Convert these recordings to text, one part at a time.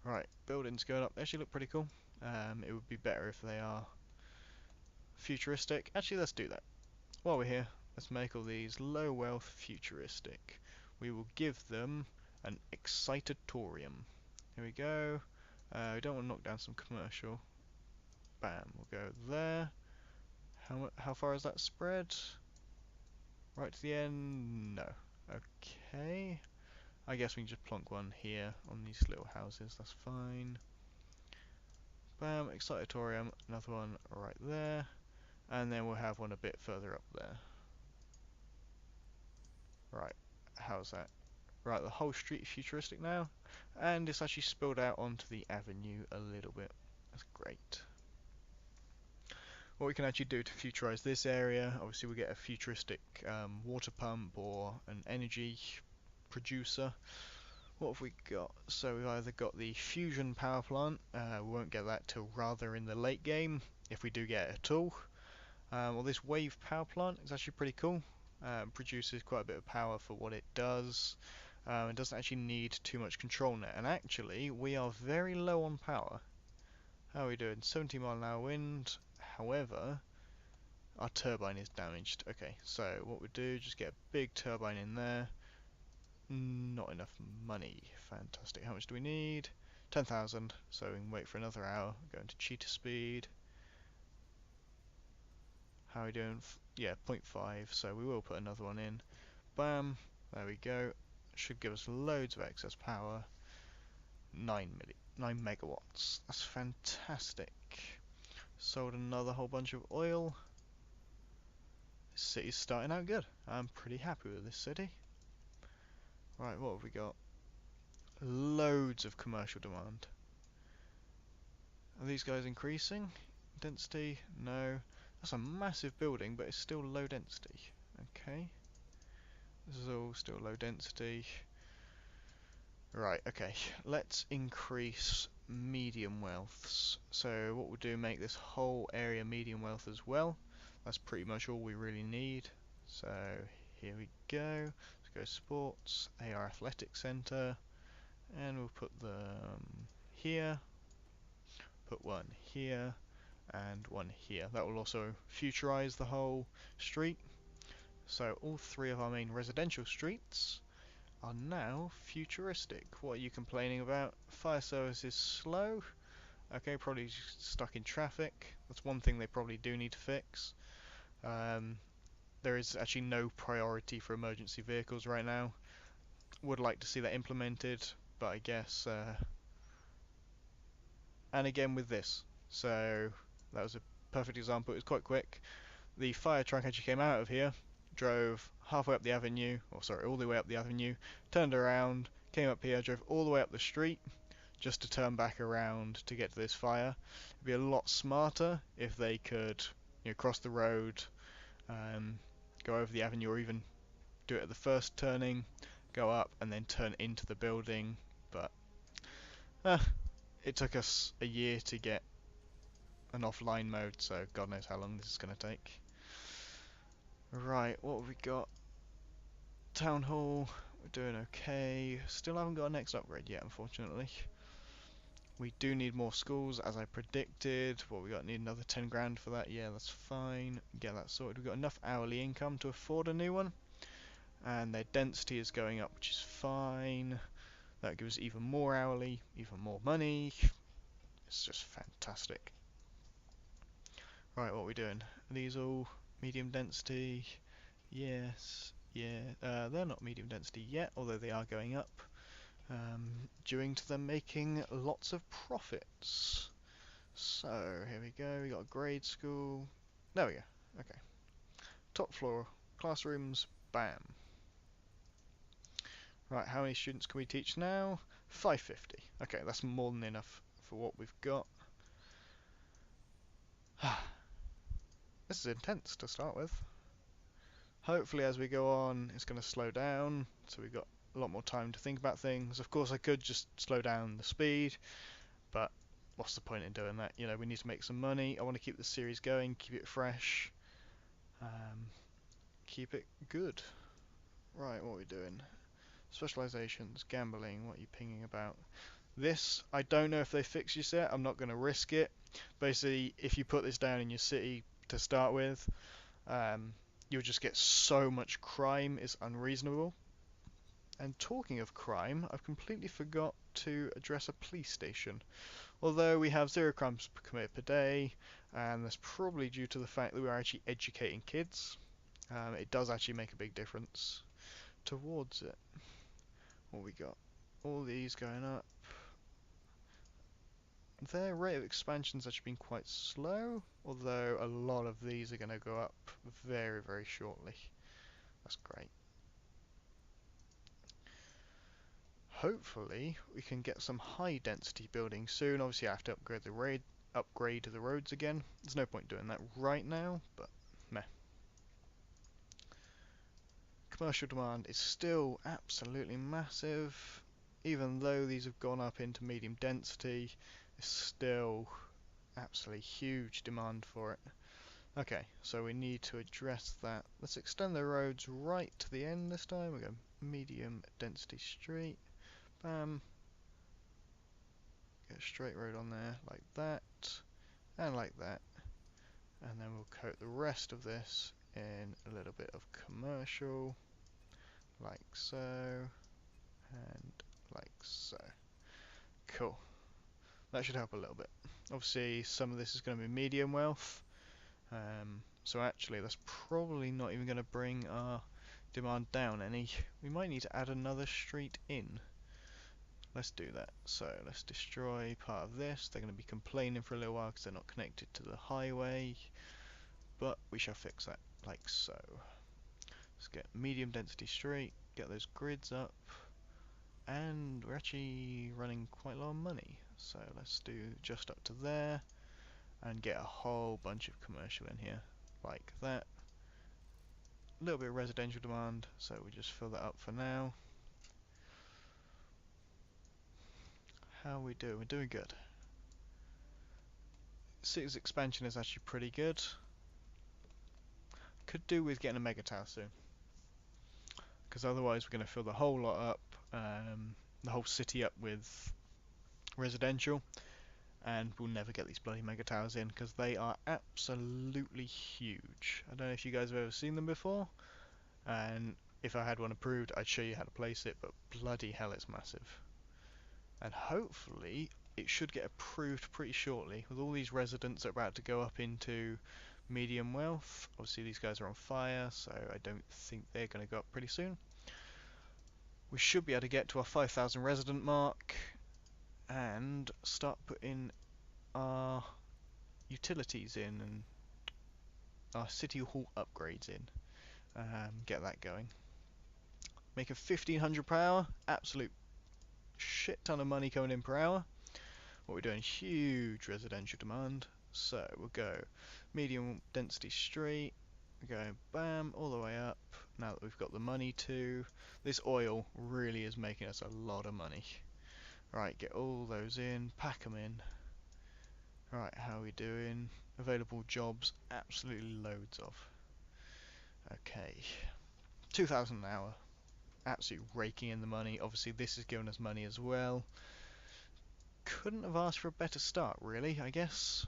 Right, buildings going up. They actually look pretty cool. It would be better if they are futuristic. Actually, let's do that. While we're here, let's make all these low wealth futuristic. We will give them an excitatorium. Here we go. We don't want to knock down some commercial. Bam, we'll go there. How far is that spread? Right to the end? No. Okay. I guess we can just plonk one here on these little houses. That's fine. Bam, excitatorium. Another one right there. And then we'll have one a bit further up there. Right. How's that? Right, the whole street is futuristic now. And it's actually spilled out onto the avenue a little bit. That's great. What we can actually do to futurize this area, obviously we get a futuristic water pump or an energy producer. What have we got? So we've either got the fusion power plant, we won't get that till rather in the late game, if we do get it at all. Or this wave power plant is actually pretty cool. Produces quite a bit of power for what it does. It doesn't actually need too much control net, and actually we are very low on power. How are we doing? 70 mile an hour wind. However, our turbine is damaged. Okay, so what we do, just get a big turbine in there. Not enough money. Fantastic. How much do we need? 10,000. So we can wait for another hour. Go into cheetah speed. How are we doing? Yeah, 0.5. So we will put another one in. Bam. There we go. Should give us loads of excess power. 9 megawatts. That's fantastic. Sold another whole bunch of oil. This city's starting out good. I'm pretty happy with this city. Right, what have we got? Loads of commercial demand. Are these guys increasing? Density? No. That's a massive building, but it's still low density. Okay. This is all still low density. Right, okay. Let's increase medium wealths. So what we'll do, make this whole area medium wealth as well. That's pretty much all we really need. So here we go. Let's go sports, AR Athletic Centre, and we'll put them here. Put one here and one here. That will also futurize the whole street. So all three of our main residential streets are now futuristic. What are you complaining about? Fire service is slow. Okay, probably stuck in traffic. That's one thing they probably do need to fix. There is actually no priority for emergency vehicles right now. Would like to see that implemented, but I guess. And again with this. So that was a perfect example. It was quite quick. The fire truck actually came out of here, drove halfway up the avenue, or sorry, all the way up the avenue, turned around, came up here, drove all the way up the street, just to turn back around to get to this fire. It'd be a lot smarter if they could, cross the road, go over the avenue, or even do it at the first turning, go up, and then turn into the building. But it took us a year to get an offline mode, so God knows how long this is going to take. Right, what have we got? Town Hall, we're doing okay. Still haven't got a next upgrade yet, unfortunately. We do need more schools, as I predicted. What we got? Need another 10 grand for that. Yeah, that's fine. Get that sorted. We've got enough hourly income to afford a new one. And their density is going up, which is fine. That gives even more hourly, even more money. It's just fantastic. Right, what are we doing? Are these all medium density? Yes. Yeah, they're not medium density yet, although they are going up. Due to them making lots of profits. So, here we go, we got a grade school. There we go, okay. Top floor, classrooms, bam. Right, how many students can we teach now? 550. Okay, that's more than enough for what we've got. This is intense to start with. Hopefully as we go on, it's going to slow down, so we've got a lot more time to think about things. Of course, I could just slow down the speed, but what's the point in doing that? We need to make some money. I want to keep the series going, keep it fresh, keep it good. Right, what are we doing? Specializations, gambling, what are you pinging about? This, I don't know if they fix this yet. I'm not going to risk it. Basically, if you put this down in your city to start with, you'll just get so much crime. It's unreasonable. And talking of crime, I've completely forgot to address a police station. Although we have 0 crimes committed per day, and that's probably due to the fact that we're actually educating kids. It does actually make a big difference towards it. What we got? All these going up. Their rate of expansion's actually been quite slow, although a lot of these are going to go up very, very shortly. That's great. Hopefully, we can get some high density buildings soon. Obviously, I have to upgrade the roads again. There's no point doing that right now, but meh. Commercial demand is still absolutely massive. Even though these have gone up into medium density, there's still absolutely huge demand for it. Okay, so we need to address that. Let's extend the roads right to the end this time. We go medium density street. Bam. Get a straight road on there like that. And like that. And then we'll coat the rest of this in a little bit of commercial. Like so. And like so. Cool. That should help a little bit. Obviously, some of this is going to be medium wealth. So actually, that's probably not even going to bring our demand down any. We might need to add another street in. Let's do that. So let's destroy part of this. They're going to be complaining for a little while because they're not connected to the highway. But we shall fix that like so. Let's get medium density street, get those grids up. And we're actually running quite low on money. So let's do just up to there. And get a whole bunch of commercial in here. Like that. A little bit of residential demand, so we just fill that up for now. How are we doing? We're doing good. City's expansion is actually pretty good. Could do with getting a mega tower soon, because otherwise we're going to fill the whole lot up, the whole city up with residential, and we'll never get these bloody mega towers in because they are absolutely huge. I don't know if you guys have ever seen them before, and if I had one approved, I'd show you how to place it, but bloody hell, it's massive. And hopefully it should get approved pretty shortly with all these residents that are about to go up into medium wealth. Obviously these guys are on fire, so I don't think they're going to go up pretty soon. We should be able to get to our 5,000 resident mark and start putting our utilities in and our city hall upgrades in. Get that going. Making 1,500 per hour, absolute shit ton of money coming in per hour. What we're doing, huge residential demand. So we'll go medium density street, we're going bam all the way up. Now that we've got the money to, this oil really is making us a lot of money. Right, get all those in, pack them in. Right, how are we doing? Available jobs, absolutely loads of. Okay, 2,000 an hour, absolutely raking in the money. Obviously this is giving us money as well. Couldn't have asked for a better start, really, I guess.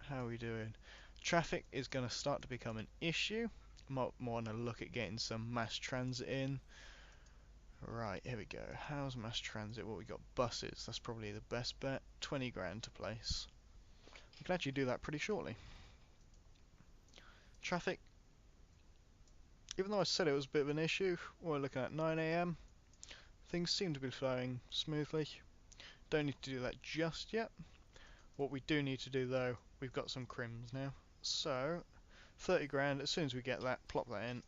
How are we doing? Traffic is going to start to become an issue. Might want to look at getting some mass transit in. Right, here we go. How's mass transit? Well, we got buses. That's probably the best bet. 20 grand to place. We can actually do that pretty shortly. Traffic, even though I said it was a bit of an issue, we're looking at 9 AM. Things seem to be flowing smoothly. Don't need to do that just yet. What we do need to do though, we've got some crims now. So, 30 grand, as soon as we get that, plop that in,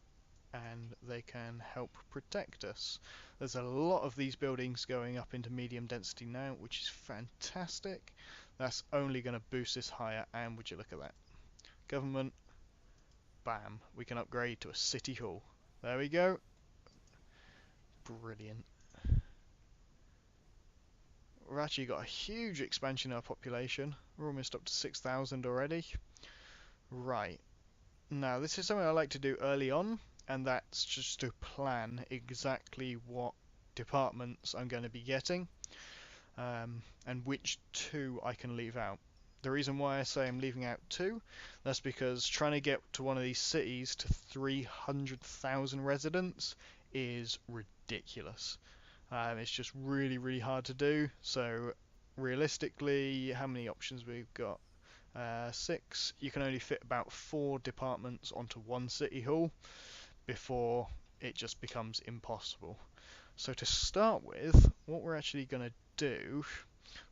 and they can help protect us. There's a lot of these buildings going up into medium density now, which is fantastic. That's only going to boost this higher, and would you look at that. Government, bam, we can upgrade to a city hall. There we go. Brilliant. We've actually got a huge expansion in our population. We're almost up to 6,000 already. Right. Now, this is something I like to do early on, and that's just to plan exactly what departments I'm going to be getting. and which two I can leave out. The reason why I say I'm leaving out two, that's because trying to get to one of these cities to 300,000 residents is ridiculous. It's just really, really hard to do. So realistically, how many options we've got? Six. You can only fit about 4 departments onto one city hall before it just becomes impossible. So to start with, what we're actually going to do,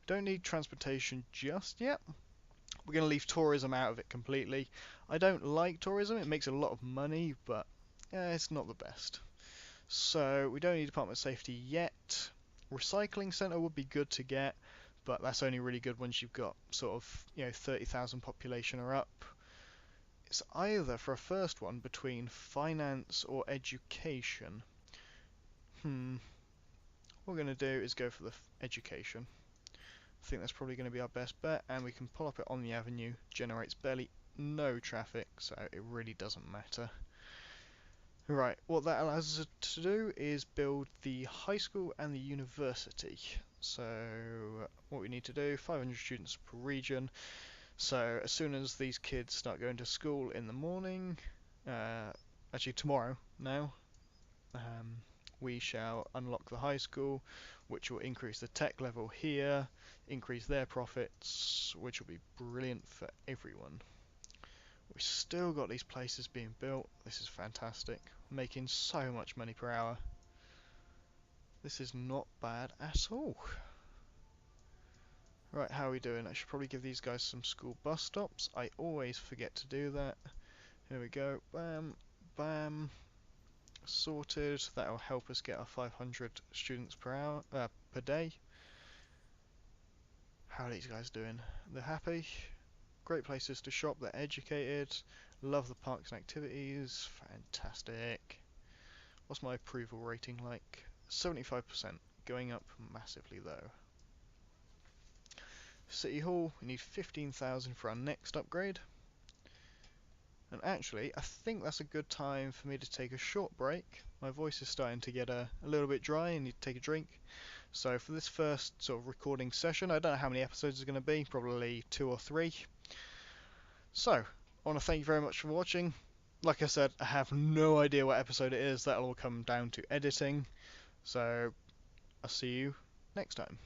don't need transportation just yet. We're going to leave tourism out of it completely. I don't like tourism, it makes a lot of money, but it's not the best. So we don't need Department of Safety yet. Recycling centre would be good to get, but that's only really good once you've got sort of 30,000 population or up. It's either for a first one between finance or education. What we're going to do is go for the education. I think that's probably going to be our best bet, and we can pull up it on the avenue. Generates barely no traffic, so it really doesn't matter. Right, what that allows us to do is build the high school and the university. So what we need to do, 500 students per region. So as soon as these kids start going to school in the morning, actually tomorrow now, we shall unlock the high school, which will increase the tech level here, increase their profits, which will be brilliant for everyone. We've still got these places being built. This is fantastic. Making so much money per hour. This is not bad at all. Right, how are we doing? I should probably give these guys some school bus stops. I always forget to do that. Here we go. Bam, bam. Sorted. That'll help us get our 500 students per hour, per day. How are these guys doing? They're happy. Great places to shop. They're educated. Love the parks and activities. Fantastic. What's my approval rating like? 75%. Going up massively though. City Hall. We need 15,000 for our next upgrade. And actually, I think that's a good time for me to take a short break. My voice is starting to get a little bit dry. I need to take a drink. So for this first sort of recording session, I don't know how many episodes it's going to be, probably 2 or 3. So, I want to thank you very much for watching. Like I said, I have no idea what episode it is. That'll all come down to editing. So, I'll see you next time.